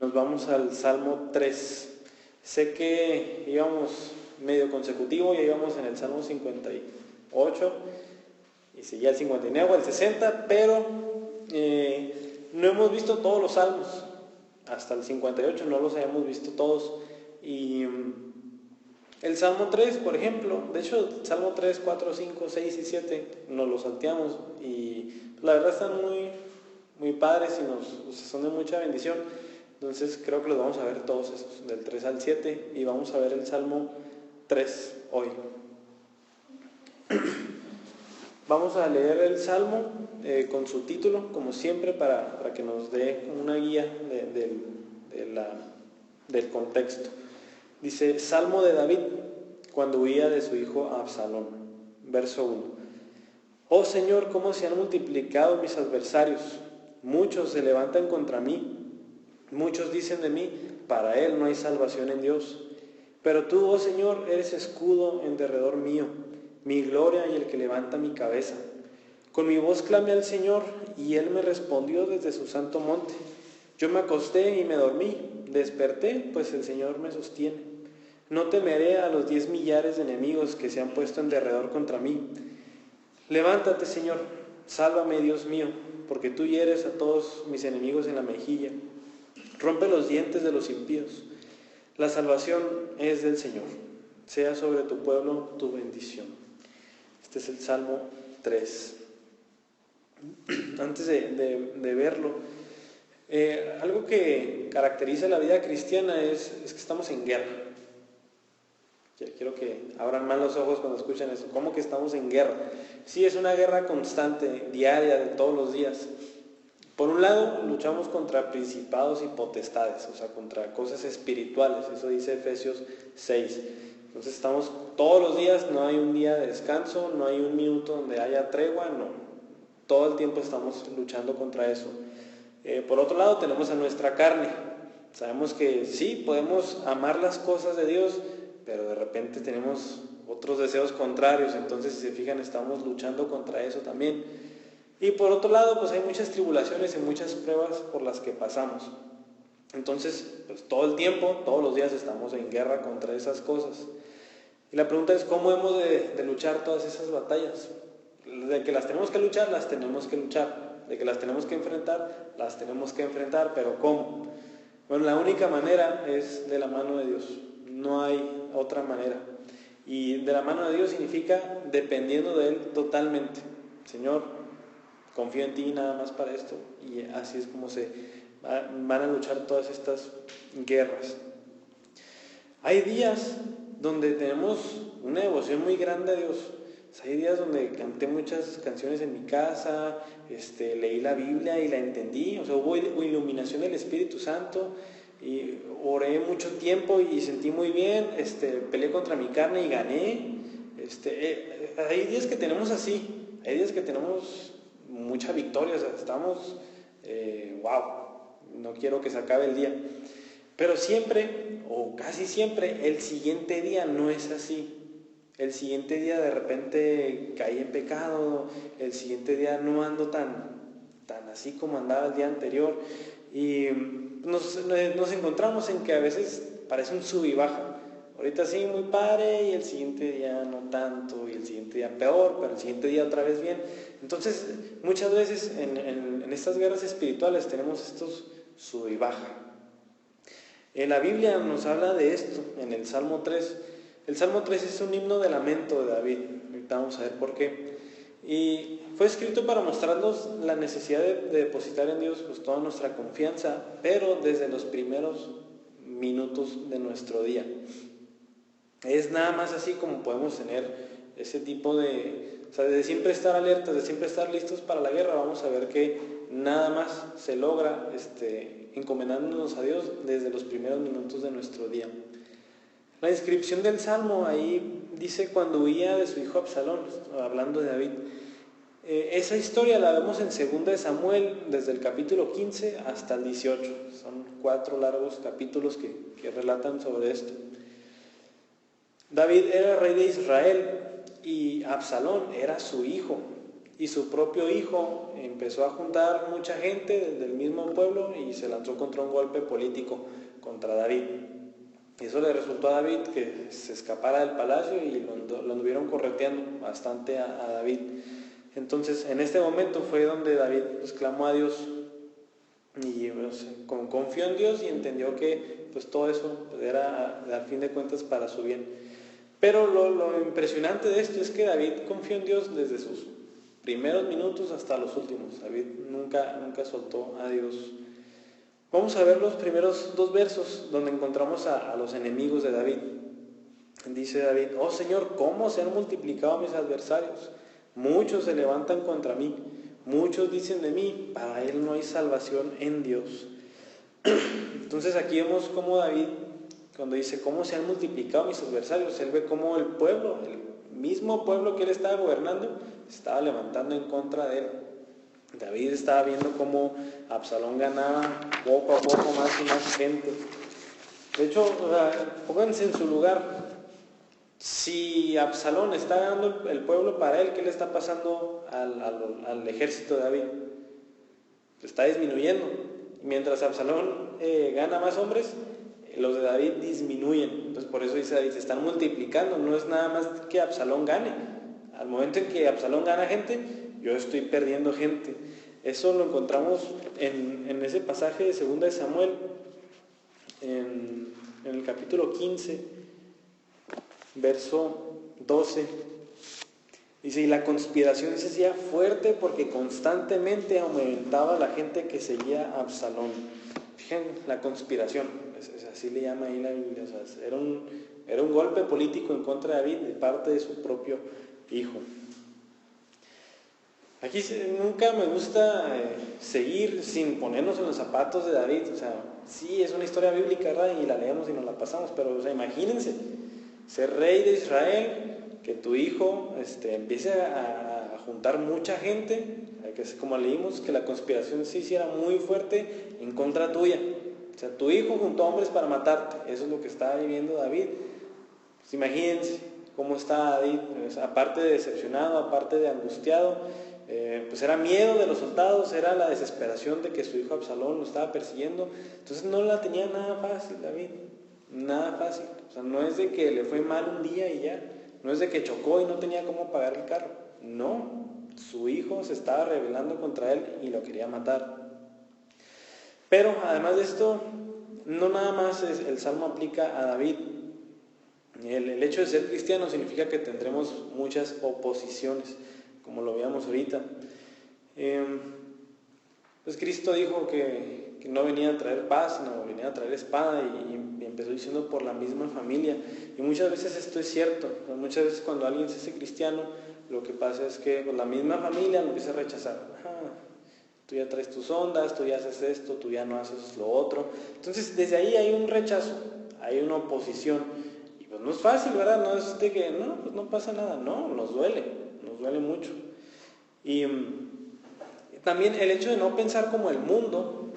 Nos vamos al Salmo 3. Sé que íbamos medio consecutivo, ya íbamos en el Salmo 58 y seguía el 59 o el 60, pero no hemos visto todos los salmos. Hasta el 58 no los habíamos visto todos. Y el Salmo 3, por ejemplo, de hecho, Salmo 3, 4, 5, 6 y 7 nos los salteamos y la verdad están muy padres y son de mucha bendición. Entonces creo que los vamos a ver todos esos, del 3 al 7, y vamos a ver el Salmo 3 hoy. Vamos a leer el Salmo con su título, como siempre, para que nos dé una guía del contexto. Dice, Salmo de David, cuando huía de su hijo Absalón. Verso 1. Oh Señor, cómo se han multiplicado mis adversarios. Muchos se levantan contra mí. Muchos dicen de mí, para él no hay salvación en Dios. Pero tú, oh Señor, eres escudo en derredor mío, mi gloria y el que levanta mi cabeza. Con mi voz clamé al Señor, y él me respondió desde su santo monte. Yo me acosté y me dormí, desperté, pues el Señor me sostiene. No temeré a los 10 millares de enemigos que se han puesto en derredor contra mí. Levántate, Señor, sálvame, Dios mío, porque tú hieres a todos mis enemigos en la mejilla. Rompe los dientes de los impíos. La salvación es del Señor. Sea sobre tu pueblo tu bendición. Este es el Salmo 3. Antes de verlo, algo que caracteriza la vida cristiana es que estamos en guerra. Quiero que abran más los ojos cuando escuchan eso. ¿Cómo que estamos en guerra? Sí, es una guerra constante, diaria, de todos los días. Por un lado, luchamos contra principados y potestades, o sea, contra cosas espirituales. Eso dice Efesios 6. Entonces estamos todos los días, no hay un día de descanso, no hay un minuto donde haya tregua, no. Todo el tiempo estamos luchando contra eso. Por otro lado, tenemos a nuestra carne. Sabemos que sí, podemos amar las cosas de Dios, pero de repente tenemos otros deseos contrarios. Entonces, si se fijan, estamos luchando contra eso también. Y por otro lado, pues hay muchas tribulaciones y muchas pruebas por las que pasamos. Entonces, pues todo el tiempo, todos los días estamos en guerra contra esas cosas. Y la pregunta es, ¿cómo hemos de luchar todas esas batallas? De que las tenemos que luchar, las tenemos que luchar. De que las tenemos que enfrentar, las tenemos que enfrentar, pero ¿cómo? Bueno, la única manera es de la mano de Dios. No hay otra manera. Y de la mano de Dios significa dependiendo de Él totalmente. Señor, confío en ti nada más para esto. Y así es como se van a luchar todas estas guerras. Hay días donde tenemos una devoción muy grande a Dios. Hay días donde canté muchas canciones en mi casa, leí la Biblia y la entendí. O sea, hubo iluminación del Espíritu Santo y oré mucho tiempo y sentí muy bien. Peleé contra mi carne y gané. Hay días que tenemos así. Hay días que tenemos mucha victoria. O sea, estamos, no quiero que se acabe el día. Pero siempre, o casi siempre, el siguiente día no es así. El siguiente día de repente caí en pecado, el siguiente día no ando tan así como andaba el día anterior. Y nos encontramos en que a veces parece un sub y baja. Ahorita sí, muy padre, y el siguiente día no tanto, y el siguiente día peor, pero el siguiente día otra vez bien. Entonces, muchas veces en estas guerras espirituales tenemos estos sub y baja. La Biblia nos habla de esto en el Salmo 3. El Salmo 3 es un himno de lamento de David. Ahorita vamos a ver por qué. Y fue escrito para mostrarnos la necesidad de depositar en Dios pues, toda nuestra confianza, pero desde los primeros minutos de nuestro día. Es nada más así como podemos tener ese tipo de siempre estar alertas, de siempre estar listos para la guerra. Vamos a ver que nada más se logra encomendándonos a Dios desde los primeros minutos de nuestro día. La inscripción del Salmo ahí dice cuando huía de su hijo Absalón, hablando de David. Esa historia la vemos en 2 de Samuel, desde el capítulo 15 hasta el 18. Son 4 largos capítulos que relatan sobre esto. David era rey de Israel y Absalón era su hijo. y su propio hijo empezó a juntar mucha gente del mismo pueblo y se lanzó contra un golpe político contra David. Y eso le resultó a David que se escapara del palacio y lo anduvieron correteando bastante a David. Entonces, en este momento fue donde David pues, clamó a Dios y pues, confió en Dios y entendió que pues, todo eso pues, era al fin de cuentas para su bien. Pero lo impresionante de esto es que David confió en Dios desde sus primeros minutos hasta los últimos. David nunca soltó a Dios. Vamos a ver los primeros 2 versos donde encontramos a los enemigos de David. Dice David: oh Señor, ¿cómo se han multiplicado mis adversarios? Muchos se levantan contra mí, muchos dicen de mí, para él no hay salvación en Dios. Entonces aquí vemos cómo David, cuando dice cómo se han multiplicado mis adversarios, él ve cómo el pueblo, el mismo pueblo que él estaba gobernando, se estaba levantando en contra de él. David estaba viendo cómo Absalón ganaba poco a poco más y más gente. De hecho, pónganse en su lugar. Si Absalón está ganando el pueblo para él, ¿qué le está pasando al ejército de David? Está disminuyendo. Mientras Absalón gana más hombres, los de David disminuyen. Entonces por eso dice David, se están multiplicando. No es nada más que Absalón gane. Al momento en que Absalón gana gente, yo estoy perdiendo gente. Eso lo encontramos en ese pasaje de 2 de Samuel, en el capítulo 15, verso 12. Dice, y la conspiración se hacía fuerte porque constantemente aumentaba la gente que seguía a Absalón. Fíjense, la conspiración, así le llama ahí la Biblia. O sea, era un golpe político en contra de David de parte de su propio hijo. Aquí nunca me gusta seguir sin ponernos en los zapatos de David. O sea, sí, es una historia bíblica, ¿verdad? Y la leemos y nos la pasamos, pero o sea, imagínense, ser rey de Israel, que tu hijo empiece a juntar mucha gente, que es como leímos, que la conspiración se hiciera muy fuerte en contra tuya. O sea, tu hijo juntó hombres para matarte. Eso es lo que estaba viviendo David. Pues imagínense cómo está David, pues, aparte de decepcionado, aparte de angustiado, pues era miedo de los soldados, era la desesperación de que su hijo Absalón lo estaba persiguiendo. Entonces no la tenía nada fácil David, nada fácil. O sea, no es de que le fue mal un día y ya, no es de que chocó y no tenía cómo pagar el carro. No, su hijo se estaba rebelando contra él y lo quería matar. Pero además de esto, no nada más el salmo aplica a David. El hecho de ser cristiano significa que tendremos muchas oposiciones, como lo veíamos ahorita. Pues Cristo dijo que no venía a traer paz, sino venía a traer espada, y empezó diciendo por la misma familia. Y muchas veces esto es cierto. Muchas veces cuando alguien se hace cristiano, lo que pasa es que la misma familia lo empieza a rechazar. Tú ya traes tus ondas, tú ya haces esto, tú ya no haces lo otro. Entonces desde ahí hay un rechazo, hay una oposición. Y pues no es fácil, ¿verdad? No es de que, no, pues no pasa nada. No, nos duele mucho. Y también el hecho de no pensar como el mundo,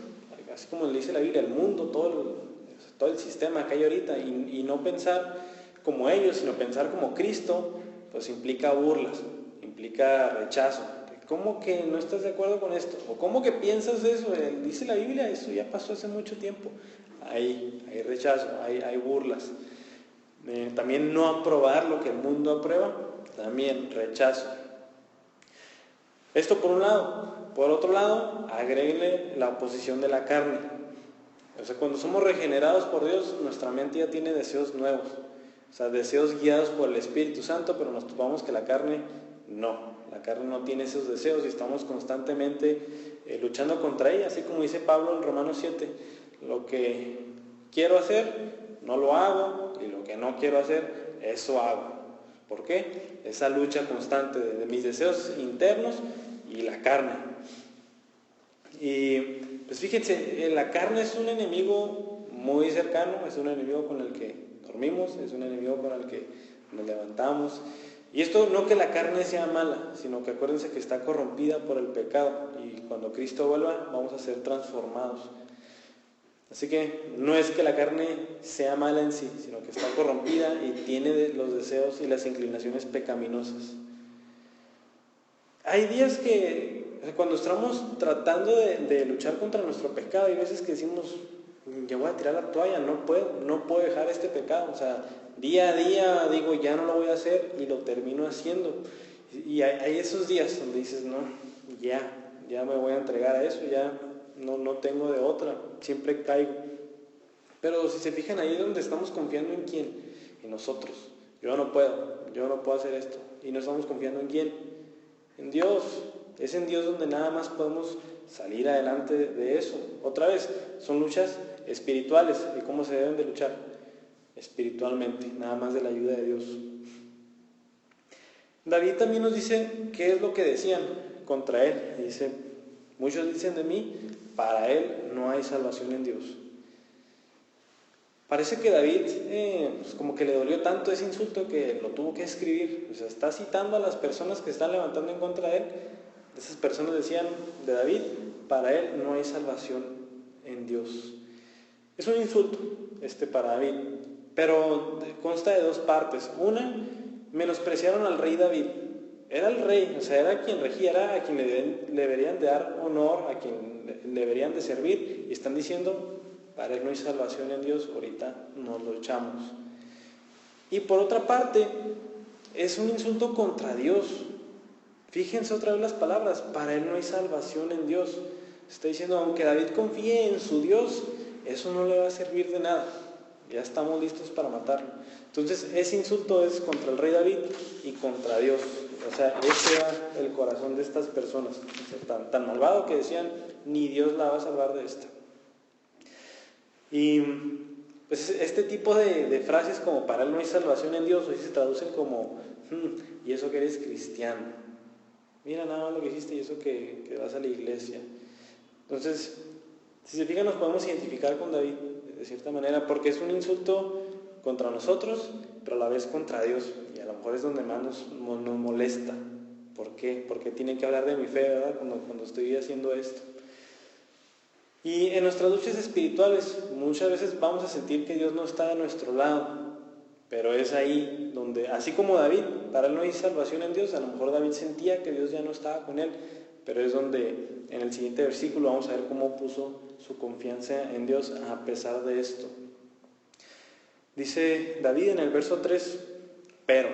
así como le dice la Biblia, el mundo, todo el sistema que hay ahorita, y no pensar como ellos, sino pensar como Cristo, pues implica burlas, implica rechazo. ¿Cómo que no estás de acuerdo con esto? ¿O cómo que piensas eso? Dice la Biblia, eso ya pasó hace mucho tiempo. Hay rechazo, hay burlas. También no aprobar lo que el mundo aprueba, también rechazo. Esto por un lado. Por otro lado, agréguenle la oposición de la carne. O sea, cuando somos regenerados por Dios, nuestra mente ya tiene deseos nuevos. O sea, deseos guiados por el Espíritu Santo, pero nos topamos que la carne no. La carne no tiene esos deseos y estamos constantemente luchando contra ella. Así como dice Pablo en Romanos 7, lo que quiero hacer, no lo hago, y lo que no quiero hacer, eso hago. ¿Por qué? Esa lucha constante de mis deseos internos y la carne. Y pues fíjense, la carne es un enemigo muy cercano, es un enemigo con el que dormimos, es un enemigo con el que nos levantamos. Y esto no que la carne sea mala, sino que acuérdense que está corrompida por el pecado, y cuando Cristo vuelva vamos a ser transformados. Así que no es que la carne sea mala en sí, sino que está corrompida y tiene los deseos y las inclinaciones pecaminosas. hay días que cuando estamos tratando de luchar contra nuestro pecado, hay veces que decimos, ya voy a tirar la toalla, no puedo dejar este pecado. O sea, día a día digo, ya no lo voy a hacer y lo termino haciendo. Y hay esos días donde dices, no, ya me voy a entregar a eso, ya no tengo de otra, siempre caigo. Pero si se fijan, ahí es donde estamos confiando en quién, en nosotros. Yo no puedo hacer esto. Y no estamos confiando en quién, en Dios. Es en Dios donde nada más podemos salir adelante de eso. Otra vez, son luchas espirituales. ¿Y cómo se deben de luchar? Espiritualmente, nada más de la ayuda de Dios. David también nos dice qué es lo que decían contra él. Dice, muchos dicen de mí, para él no hay salvación en Dios. Parece que David pues como que le dolió tanto ese insulto que lo tuvo que escribir. O sea, está citando a las personas que están levantando en contra de él. Esas personas decían de David, para él no hay salvación en Dios. Es un insulto para David, pero consta de dos partes. Una, menospreciaron al rey David. Era el rey, o sea, era quien regía, era a quien le deberían de dar honor, a quien le deberían de servir, y están diciendo, para él no hay salvación en Dios, ahorita nos lo echamos. Y por otra parte, es un insulto contra Dios. Fíjense otra vez las palabras, para él no hay salvación en Dios. Está diciendo, aunque David confíe en su Dios, eso no le va a servir de nada. Ya estamos listos para matarlo. Entonces, ese insulto es contra el rey David y contra Dios. O sea, ese era el corazón de estas personas. O sea, tan malvado que decían, ni Dios la va a salvar de esta. Y pues este tipo de frases como para él no hay salvación en Dios, hoy se traducen como, y eso que eres cristiano. Mira nada más lo que hiciste y eso que vas a la iglesia. Entonces, si se fijan, nos podemos identificar con David de cierta manera, porque es un insulto contra nosotros, pero a la vez contra Dios. Y a lo mejor es donde más nos molesta. ¿Por qué? Porque tiene que hablar de mi fe, ¿verdad? Cuando estoy haciendo esto. Y en nuestras luchas espirituales muchas veces vamos a sentir que Dios no está de nuestro lado, pero es ahí donde, así como David, para él no hay salvación en Dios, a lo mejor David sentía que Dios ya no estaba con él, pero es donde en el siguiente versículo vamos a ver cómo puso su confianza en Dios a pesar de esto. Dice David en el verso 3, pero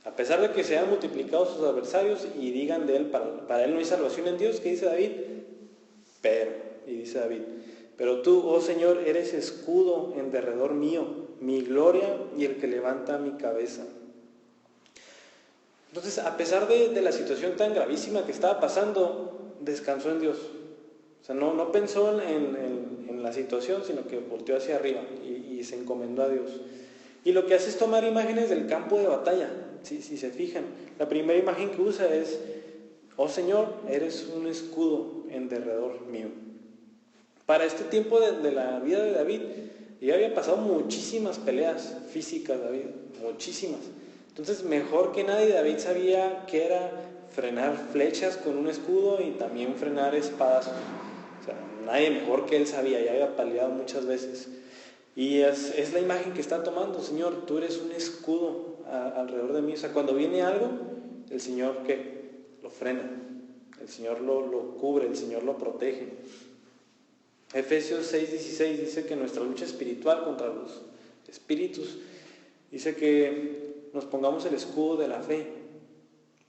a pesar de que se han multiplicado sus adversarios y digan de él, para él no hay salvación en Dios, ¿qué dice David? Y dice David, pero tú, oh Señor, eres escudo en derredor mío, mi gloria y el que levanta mi cabeza. Entonces, a pesar de la situación tan gravísima que estaba pasando, descansó en Dios. O sea, no pensó en la situación, sino que volteó hacia arriba y se encomendó a Dios. Y lo que hace es tomar imágenes del campo de batalla. Si se fijan, la primera imagen que usa es, oh Señor, eres un escudo en derredor mío. Para este tiempo de la vida de David, ya había pasado muchísimas peleas físicas, David, muchísimas. Entonces, mejor que nadie, David sabía que era frenar flechas con un escudo y también frenar espadas. O sea, nadie mejor que él sabía, ya había peleado muchas veces. Y es la imagen que está tomando, Señor, tú eres un escudo alrededor de mí. O sea, cuando viene algo, el Señor, ¿qué? Lo frena. El Señor lo cubre, el Señor lo protege. Efesios 6:16 dice que nuestra lucha espiritual contra los espíritus, dice que nos pongamos el escudo de la fe.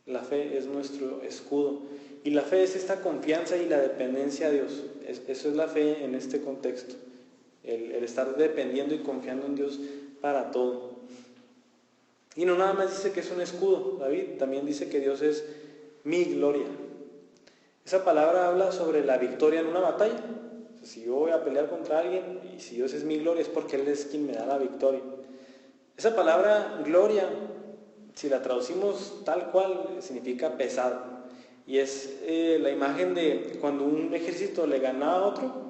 La fe es nuestro escudo. Y la fe es esta confianza y la dependencia a Dios. Eso es la fe en este contexto. El estar dependiendo y confiando en Dios para todo. Y no nada más dice que es un escudo, David, también dice que Dios es mi gloria. Esa palabra habla sobre la victoria en una batalla. O sea, si yo voy a pelear contra alguien y si Dios es mi gloria, es porque Él es quien me da la victoria. Esa palabra gloria, si la traducimos tal cual, significa pesado. Y es la imagen de cuando un ejército le ganaba a otro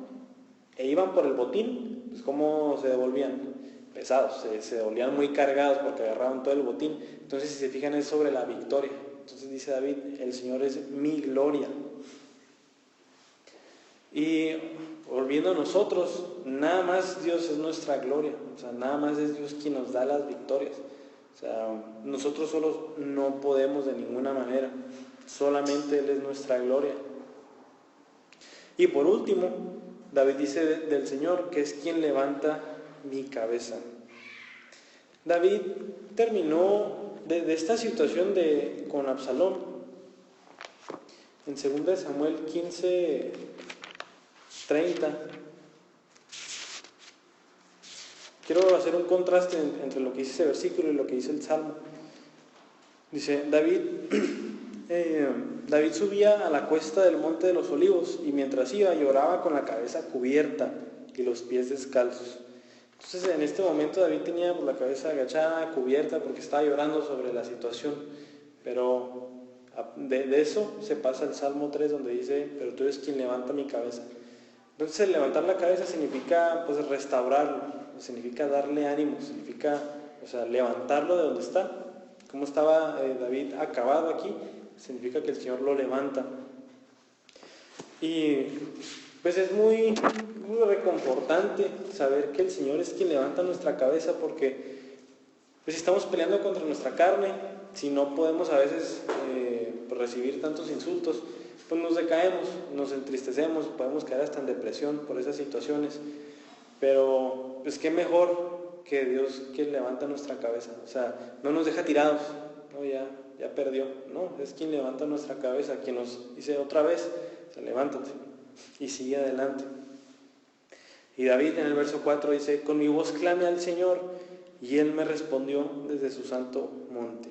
e iban por el botín, pues cómo se devolvían, pesados, se devolvían muy cargados porque agarraban todo el botín. Entonces, si se fijan, es sobre la victoria. Entonces dice David, el Señor es mi gloria. Y volviendo a nosotros, nada más Dios es nuestra gloria. O sea, nada más es Dios quien nos da las victorias. O sea, nosotros solos no podemos de ninguna manera. Solamente Él es nuestra gloria. Y por último, David dice del Señor que es quien levanta mi cabeza. David terminó de esta situación con Absalón en 2 Samuel 15:30. Quiero hacer un contraste entre lo que dice ese versículo y lo que dice el Salmo. Dice, David subía a la cuesta del Monte de los Olivos y mientras iba lloraba con la cabeza cubierta y los pies descalzos. Entonces en este momento David tenía la cabeza agachada, cubierta, porque estaba llorando sobre la situación. Pero de eso se pasa al Salmo 3 donde dice, pero tú eres quien levanta mi cabeza. Entonces el levantar la cabeza significa pues restaurarlo, significa darle ánimo, significa levantarlo de donde está. Como estaba David acabado aquí, significa que el Señor lo levanta. Y pues es muy reconfortante saber que el Señor es quien levanta nuestra cabeza, porque pues si estamos peleando contra nuestra carne, si no podemos a veces recibir tantos insultos, pues nos decaemos, nos entristecemos, podemos caer hasta en depresión por esas situaciones. Pero pues qué mejor que Dios que levanta nuestra cabeza, no nos deja tirados, no, ya perdió, no, es quien levanta nuestra cabeza, quien nos dice otra vez, levántate y sigue adelante. Y David en el verso 4 dice, con mi voz clame al Señor y Él me respondió desde su santo monte.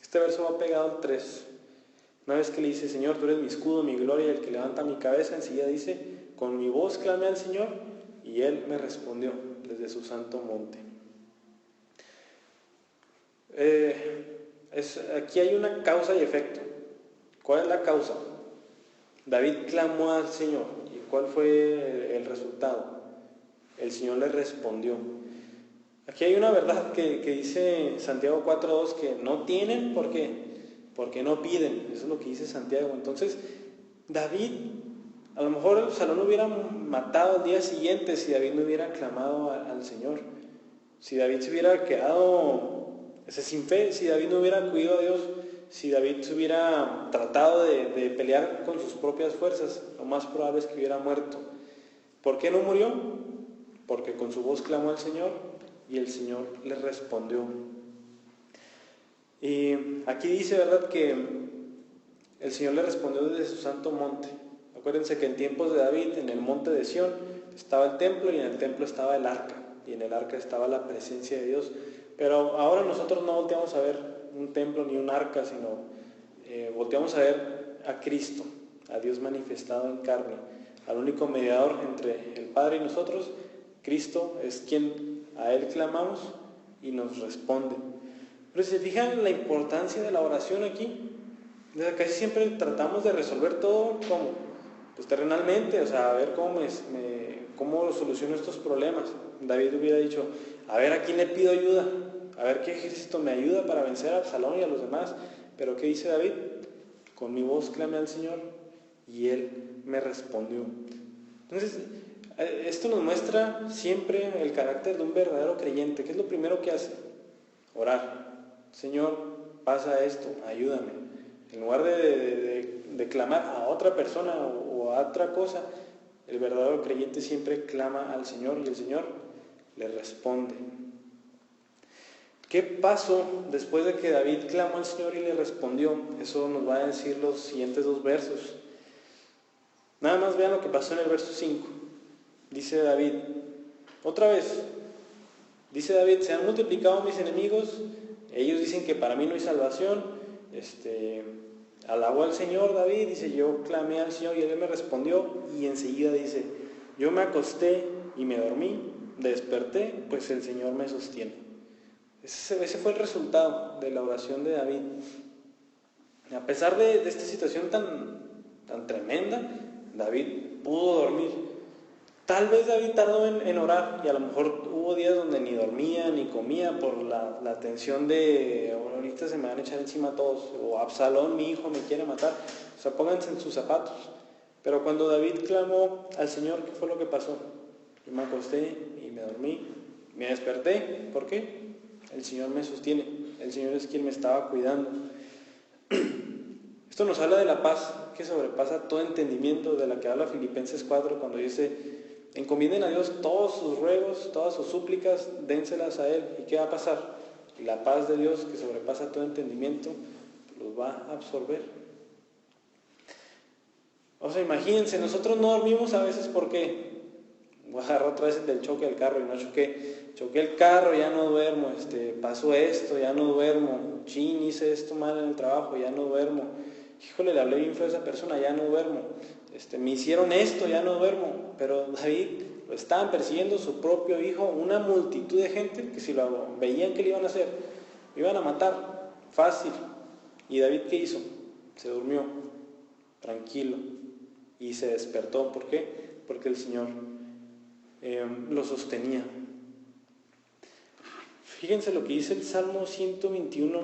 Este verso va pegado al 3. Una vez que le dice, Señor, tú eres mi escudo, mi gloria, el que levanta mi cabeza, enseguida dice, con mi voz clame al Señor y Él me respondió desde su santo monte. Aquí hay una causa y efecto. ¿Cuál es la causa? David clamó al Señor. ¿Y cuál fue el resultado? El Señor le respondió. Aquí hay una verdad que dice Santiago 4:2, que no tienen, ¿por qué? Porque no piden. Eso es lo que dice Santiago. Entonces, David, a lo mejor Absalón lo hubiera matado al día siguiente si David no hubiera clamado al Señor. Si David se hubiera quedado sin fe, si David no hubiera acudido a Dios, si David se hubiera tratado de pelear con sus propias fuerzas, lo más probable es que hubiera muerto. ¿Por qué no murió? Porque con su voz clamó al Señor y el Señor le respondió. Y aquí dice, ¿verdad?, que el Señor le respondió desde su santo monte. Acuérdense que en tiempos de David, en el monte de Sión, estaba el templo y en el templo estaba el arca. Y en el arca estaba la presencia de Dios. Pero ahora nosotros no volteamos a ver un templo ni un arca, sino volteamos a ver a Cristo, a Dios manifestado en carne, al único mediador entre el Padre y nosotros. Cristo es quien a Él clamamos y nos responde. Pero si se fijan la importancia de la oración aquí, casi siempre tratamos de resolver todo como, pues terrenalmente, a ver cómo soluciono estos problemas. David hubiera dicho, a ver a quién le pido ayuda, a ver qué ejército me ayuda para vencer a Absalón y a los demás. Pero ¿qué dice David? Con mi voz clamé al Señor y Él me respondió. Entonces, esto nos muestra siempre el carácter de un verdadero creyente. ¿Qué es lo primero que hace? Orar. Señor, pasa esto, ayúdame. En lugar de clamar a otra persona o a otra cosa, el verdadero creyente siempre clama al Señor y el Señor le responde. ¿Qué pasó después de que David clamó al Señor y le respondió? Eso nos va a decir los siguientes 2 versos. Nada más vean lo que pasó en el verso 5. Dice David, otra vez, dice David, se han multiplicado mis enemigos, ellos dicen que para mí no hay salvación. Alabó al Señor David, dice, yo clamé al Señor y Él me respondió, y enseguida dice, yo me acosté y me dormí, desperté, pues el Señor me sostiene. Ese fue el resultado de la oración de David. A pesar de esta situación tan tremenda, David pudo dormir. Tal vez David tardó en orar y a lo mejor hubo días donde ni dormía ni comía por la tensión de ahorita se me van a echar encima todos, o Absalón, mi hijo, me quiere matar. Pónganse en sus zapatos. Pero cuando David clamó al Señor, ¿qué fue lo que pasó? Yo me acosté y me dormí, me desperté. ¿Por qué? El Señor me sostiene, el Señor es quien me estaba cuidando. Esto nos habla de la paz que sobrepasa todo entendimiento, de la que habla Filipenses 4 cuando dice: encomienden a Dios todos sus ruegos, todas sus súplicas, dénselas a Él. ¿Y qué va a pasar? La paz de Dios que sobrepasa todo entendimiento los va a absorber. O sea, imagínense, nosotros no dormimos a veces porque voy a agarrar otra vez el del choque del carro y no choqué el carro, ya no duermo, pasó esto, ya no duermo, hice esto mal en el trabajo, ya no duermo, híjole, le hablé bien feo a esa persona, ya no duermo, me hicieron esto, ya no duermo. Pero David lo estaban persiguiendo su propio hijo, una multitud de gente que si lo veían que le iban a hacer, lo iban a matar, fácil. ¿Y David qué hizo? Se durmió, tranquilo, y se despertó. ¿Por qué? Porque el Señor lo sostenía. Fíjense lo que dice el Salmo 121,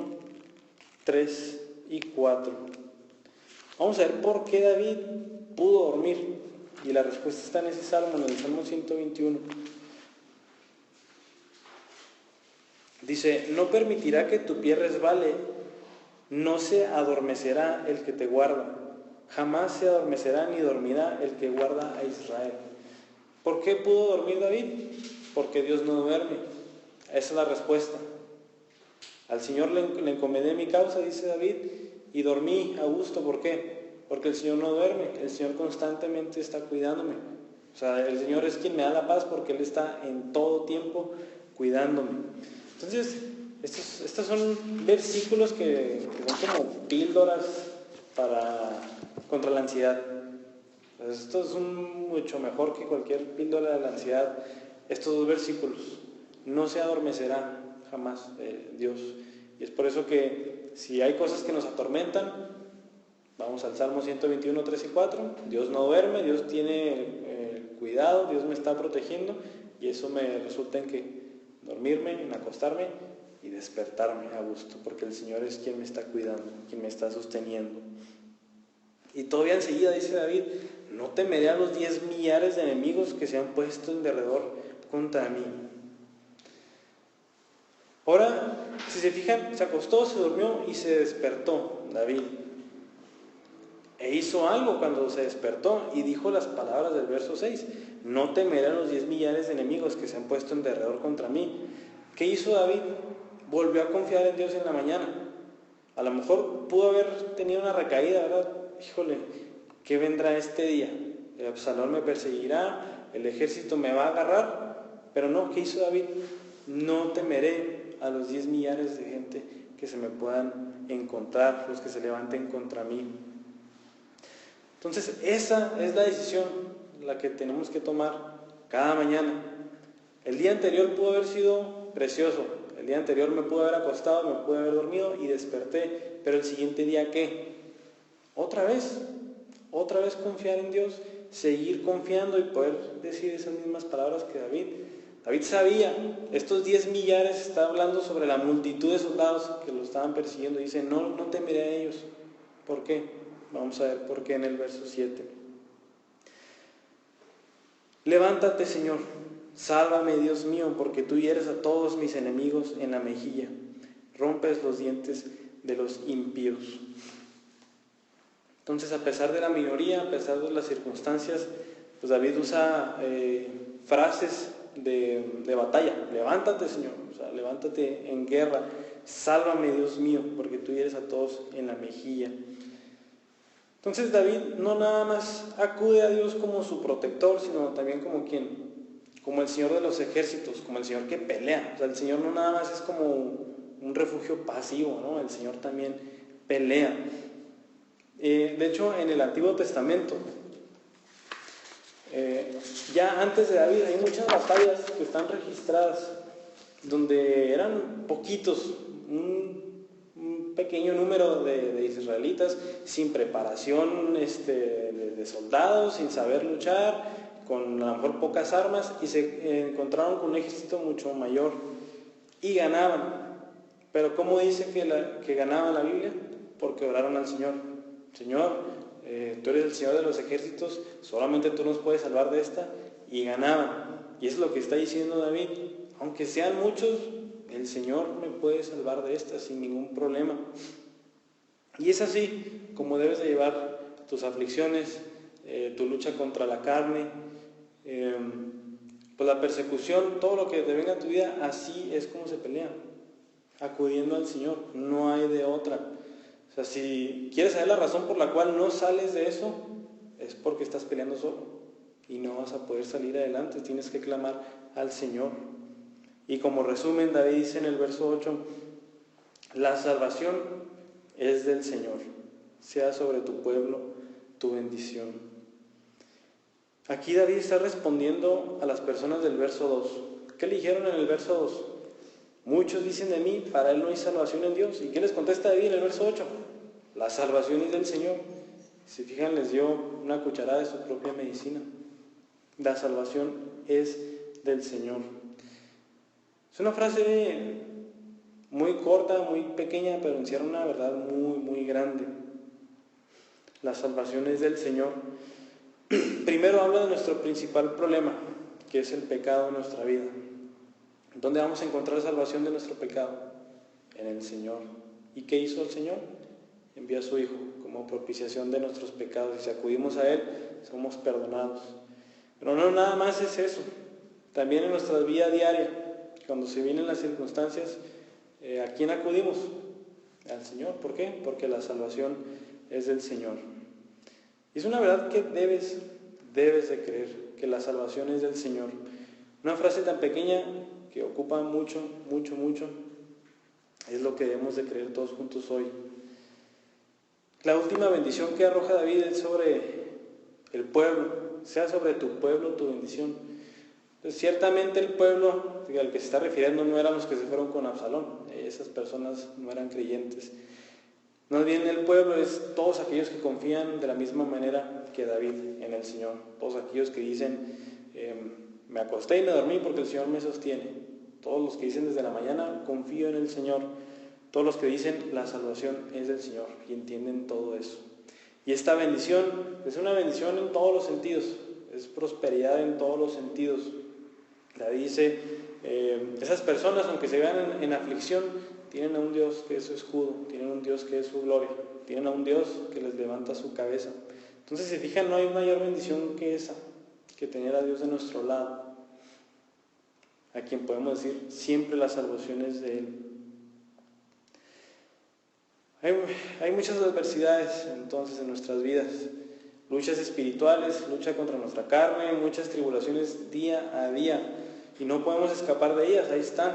3 y 4. Vamos a ver por qué David pudo dormir. Y la respuesta está en ese salmo, en el Salmo 121. Dice: no permitirá que tu pie resbale, no se adormecerá el que te guarda, jamás se adormecerá ni dormirá el que guarda a Israel. ¿Por qué pudo dormir David? Porque Dios no duerme. Esa es la respuesta. Al Señor le encomendé mi causa, dice David, y dormí a gusto. ¿Por qué? Porque el Señor no duerme, el Señor constantemente está cuidándome. O sea, el Señor es quien me da la paz porque Él está en todo tiempo cuidándome. Entonces, estos son versículos que son como píldoras contra la ansiedad. Entonces, esto es mucho mejor que cualquier píldora de la ansiedad. Estos dos versículos: no se adormecerá jamás Dios. Y es por eso que si hay cosas que nos atormentan, vamos al Salmo 121, 3 y 4. Dios no duerme, Dios tiene cuidado, Dios me está protegiendo, y eso me resulta en que dormirme, en acostarme y despertarme a gusto, porque el Señor es quien me está cuidando, quien me está sosteniendo. Y todavía enseguida dice David: no temeré a los 10 millares de enemigos que se han puesto en derredor contra mí. Ahora, si se fijan, se acostó, se durmió y se despertó David. E hizo algo cuando se despertó y dijo las palabras del verso 6: no temeré a los 10 millares de enemigos que se han puesto en derredor contra mí. ¿Qué hizo David? Volvió a confiar en Dios en la mañana. A lo mejor pudo haber tenido una recaída, ¿verdad? Híjole, ¿qué vendrá este día? Absalón me perseguirá, el ejército me va a agarrar. Pero no, ¿qué hizo David? No temeré a los 10 millares de gente que se me puedan encontrar, los que se levanten contra mí. Entonces, esa es la decisión la que tenemos que tomar cada mañana. El día anterior pudo haber sido precioso. El día anterior me pude haber acostado, me pude haber dormido y desperté. Pero el siguiente día, ¿qué? Otra vez confiar en Dios, seguir confiando y poder decir esas mismas palabras que David. David sabía, estos 10 millares, está hablando sobre la multitud de soldados que lo estaban persiguiendo. Dice: no temeré a ellos. ¿Por qué? Vamos a ver por qué en el verso 7. Levántate, Señor, sálvame, Dios mío, porque tú hieres a todos mis enemigos en la mejilla, rompes los dientes de los impíos. Entonces, a pesar de la minoría, a pesar de las circunstancias, pues David usa frases de batalla. Levántate, Señor, o sea, levántate en guerra, sálvame, Dios mío, porque tú hieres a todos en la mejilla. Entonces David no nada más acude a Dios como su protector, sino también como el Señor de los ejércitos, como el Señor que pelea. O sea, el Señor no nada más es como un refugio pasivo, ¿no? El Señor también pelea. De hecho, en el Antiguo Testamento, ya antes de David, hay muchas batallas que están registradas, donde eran poquitos, un pequeño número de israelitas, sin preparación de soldados, sin saber luchar, con a lo mejor pocas armas, y se encontraron con un ejército mucho mayor, y ganaban. Pero ¿cómo dice que ganaban la Biblia? Porque oraron al Señor. Señor, tú eres el Señor de los ejércitos, solamente tú nos puedes salvar de esta, y ganaban. Y es lo que está diciendo David: aunque sean muchos, el Señor me puede salvar de esta sin ningún problema. Y es así como debes de llevar tus aflicciones, tu lucha contra la carne, pues la persecución, todo lo que te venga a tu vida, así es como se pelea, acudiendo al Señor, no hay de otra. O sea, si quieres saber la razón por la cual no sales de eso, es porque estás peleando solo y no vas a poder salir adelante, tienes que clamar al Señor. Y como resumen, David dice en el verso 8, la salvación es del Señor, sea sobre tu pueblo tu bendición. Aquí David está respondiendo a las personas del verso 2. ¿Qué le dijeron en el verso 2? Muchos dicen de mí, para él no hay salvación en Dios. ¿Y qué les contesta David en el verso 8? La salvación es del Señor. Si fijan, les dio una cucharada de su propia medicina. La salvación es del Señor. Es una frase muy corta, muy pequeña, pero encierra una verdad muy, muy grande. La salvación es del Señor. Primero habla de nuestro principal problema, que es el pecado en nuestra vida. ¿Dónde vamos a encontrar salvación de nuestro pecado? En el Señor. ¿Y qué hizo el Señor? Envió a su Hijo como propiciación de nuestros pecados, y si acudimos a Él, somos perdonados. Pero no nada más es eso. También en nuestra vida diaria, cuando se vienen las circunstancias, ¿a quién acudimos? Al Señor. ¿Por qué? Porque la salvación es del Señor. Y es una verdad que debes de creer, que la salvación es del Señor. Una frase tan pequeña que ocupa mucho, mucho, mucho, es lo que debemos de creer todos juntos hoy. La última bendición que arroja David es sobre el pueblo, sea sobre tu pueblo tu bendición. Pues ciertamente el pueblo al que se está refiriendo no eran los que se fueron con Absalón, esas personas no eran creyentes. Más bien el pueblo es todos aquellos que confían de la misma manera que David en el Señor, todos aquellos que dicen, me acosté y me dormí porque el Señor me sostiene, todos los que dicen desde la mañana, confío en el Señor, todos los que dicen, la salvación es del Señor, y entienden todo eso. Y esta bendición es una bendición en todos los sentidos, es prosperidad en todos los sentidos. David dice, esas personas, aunque se vean en aflicción, tienen a un Dios que es su escudo, tienen a un Dios que es su gloria, tienen a un Dios que les levanta su cabeza. Entonces, si fijan, no hay mayor bendición que esa, que tener a Dios de nuestro lado, a quien podemos decir siempre la salvación es de Él. Hay muchas adversidades entonces en nuestras vidas, luchas espirituales, lucha contra nuestra carne, muchas tribulaciones día a día, y no podemos escapar de ellas, ahí están.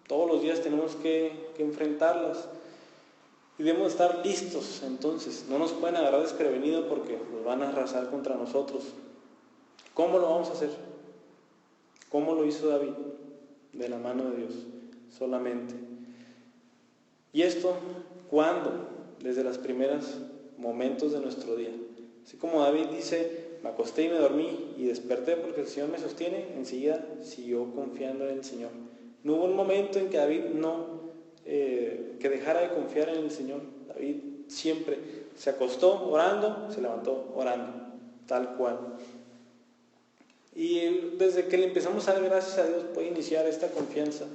Todos los días tenemos que enfrentarlas y debemos estar listos. Entonces, no nos pueden agarrar desprevenidos porque nos van a arrasar contra nosotros. ¿Cómo lo vamos a hacer? ¿Cómo lo hizo David? De la mano de Dios, solamente. ¿Y esto cuándo? Desde los primeros momentos de nuestro día. Así como David dice, me acosté y me dormí y desperté porque el Señor me sostiene, enseguida siguió confiando en el Señor. No hubo un momento en que David que dejara de confiar en el Señor. David siempre se acostó orando, se levantó orando, tal cual. Y desde que le empezamos a dar gracias a Dios puede iniciar esta confianza.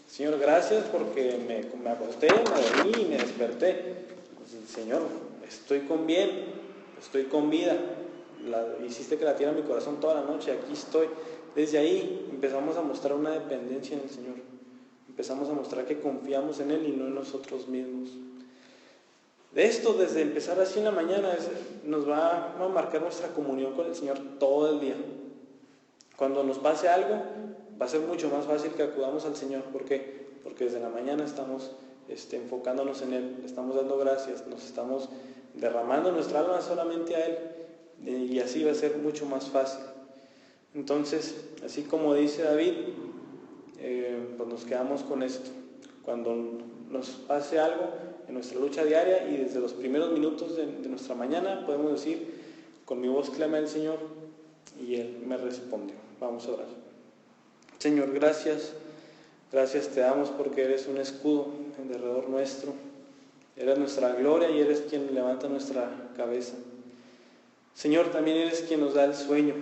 Señor, gracias porque me acosté, me dormí y me desperté. Pues, Señor, estoy con bien, estoy con vida. Hiciste que latiera mi corazón toda la noche, aquí estoy. Desde ahí empezamos a mostrar una dependencia en el Señor. Empezamos a mostrar que confiamos en Él y no en nosotros mismos. De esto, desde empezar así en la mañana, nos va a marcar nuestra comunión con el Señor todo el día. Cuando nos pase algo, va a ser mucho más fácil que acudamos al Señor. ¿Por qué? Porque desde la mañana estamos enfocándonos en Él, le estamos dando gracias, nos estamos derramando nuestra alma solamente a Él, y así va a ser mucho más fácil. Entonces, así como dice David, pues nos quedamos con esto. Cuando nos pase algo en nuestra lucha diaria y desde los primeros minutos de nuestra mañana, podemos decir, con mi voz clama al Señor y Él me respondió. Vamos a orar. Señor, gracias te damos porque eres un escudo en derredor nuestro, eres nuestra gloria y eres quien levanta nuestra cabeza. Señor, también eres quien nos da el sueño,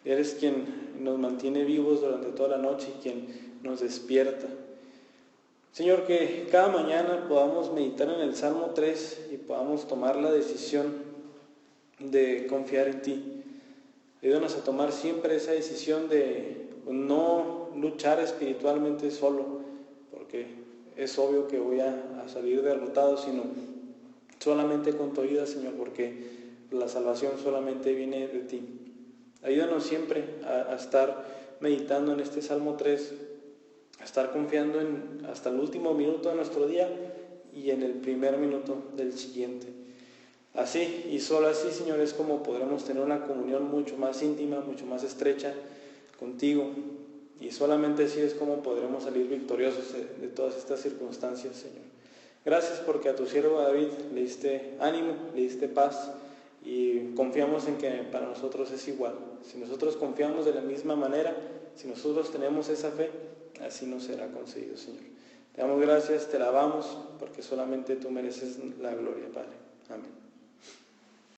eres quien nos mantiene vivos durante toda la noche y quien nos despierta. Señor, que cada mañana podamos meditar en el Salmo 3 y podamos tomar la decisión de confiar en ti. Ayúdanos a tomar siempre esa decisión de no luchar espiritualmente solo, porque es obvio que voy a salir derrotado, sino solamente con tu ayuda, Señor, porque la salvación solamente viene de ti. Ayúdanos siempre a estar meditando en este Salmo 3, a estar confiando hasta el último minuto de nuestro día y en el primer minuto del siguiente. Así y solo así, Señor, es como podremos tener una comunión mucho más íntima, mucho más estrecha contigo, y solamente así es como podremos salir victoriosos de todas estas circunstancias, Señor. Gracias porque a tu siervo David le diste ánimo, le diste paz, y confiamos en que para nosotros es igual. Si nosotros confiamos de la misma manera, si nosotros tenemos esa fe, así nos será concedido, Señor. Te damos gracias, te alabamos, porque solamente tú mereces la gloria, Padre. Amén.